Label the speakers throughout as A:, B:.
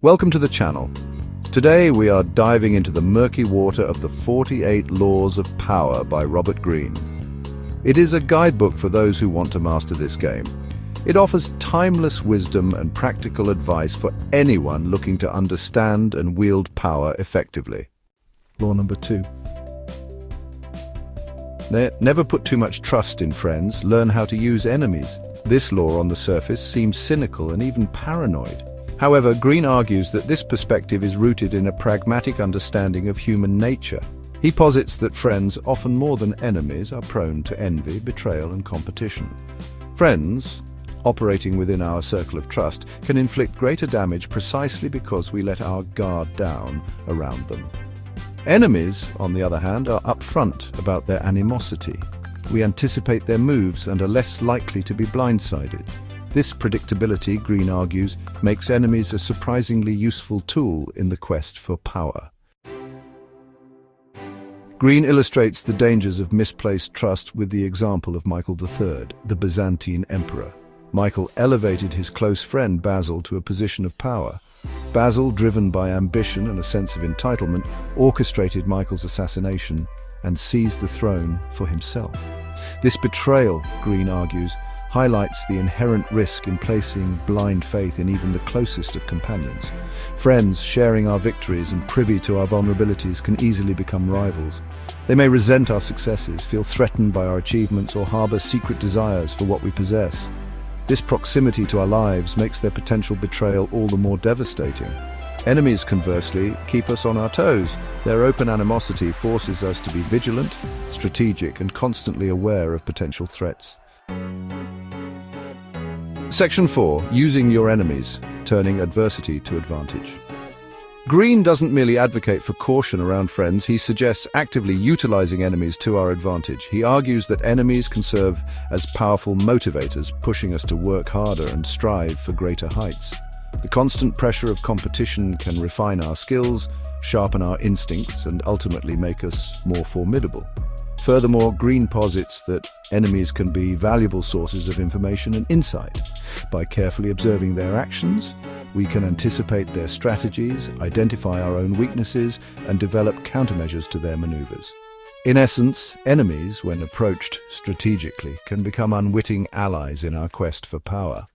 A: Welcome to the channel. Today we are diving into the murky water of the 48 Laws of Power by Robert Greene. It is a guidebook for those who want to master this game. It offers timeless wisdom and practical advice for anyone looking to understand and wield power effectively. Law number 2. Never put too much trust in friends. Learn how to use enemies. This law on the surface seems cynical and even paranoid. However, Greene argues that this perspective is rooted in a pragmatic understanding of human nature. He posits that friends, often more than enemies, are prone to envy, betrayal, and competition. Friends, operating within our circle of trust, can inflict greater damage precisely because we let our guard down around them. Enemies, on the other hand, are upfront about their animosity. We anticipate their moves and are less likely to be blindsided. This predictability, Greene argues, makes enemies a surprisingly useful tool in the quest for power. Greene illustrates the dangers of misplaced trust with the example of Michael III, the Byzantine emperor. Michael elevated his close friend Basil to a position of power. Basil, driven by ambition and a sense of entitlement, orchestrated Michael's assassination and seized the throne for himself. This betrayal, Greene argues, highlights the inherent risk in placing blind faith in even the closest of companions. Friends sharing our victories and privy to our vulnerabilities can easily become rivals. They may resent our successes, feel threatened by our achievements, or harbor secret desires for what we possess. This proximity to our lives makes their potential betrayal all the more devastating. Enemies, conversely, keep us on our toes. Their open animosity forces us to be vigilant, strategic, and constantly aware of potential threats. Section 4. Using your enemies, turning adversity to advantage. Greene doesn't merely advocate for caution around friends, he suggests actively utilizing enemies to our advantage. He argues that enemies can serve as powerful motivators, pushing us to work harder and strive for greater heights. The constant pressure of competition can refine our skills, sharpen our instincts, and ultimately make us more formidable. Furthermore, Greene posits that enemies can be valuable sources of information and insight. By carefully observing their actions, we can anticipate their strategies, identify our own weaknesses, and develop countermeasures to their maneuvers. In essence, enemies, when approached strategically, can become unwitting allies in our quest for power.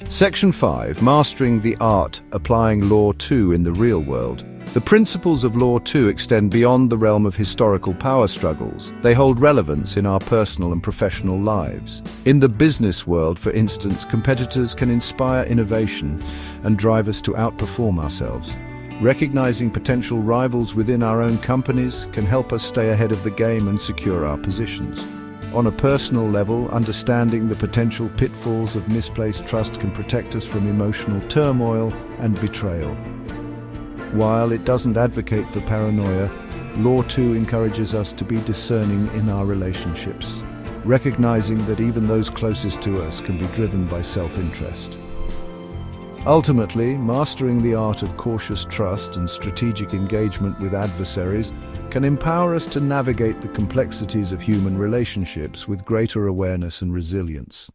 A: Section 5. Mastering the art, applying Law 2 in the real world. The principles of Law 2 extend beyond the realm of historical power struggles. They hold relevance in our personal and professional lives. In the business world, for instance, competitors can inspire innovation and drive us to outperform ourselves. Recognizing potential rivals within our own companies can help us stay ahead of the game and secure our positions. On a personal level, understanding the potential pitfalls of misplaced trust can protect us from emotional turmoil and betrayal. While it doesn't advocate for paranoia, Law 2 encourages us to be discerning in our relationships, recognizing that even those closest to us can be driven by self-interest. Ultimately, mastering the art of cautious trust and strategic engagement with adversaries can empower us to navigate the complexities of human relationships with greater awareness and resilience.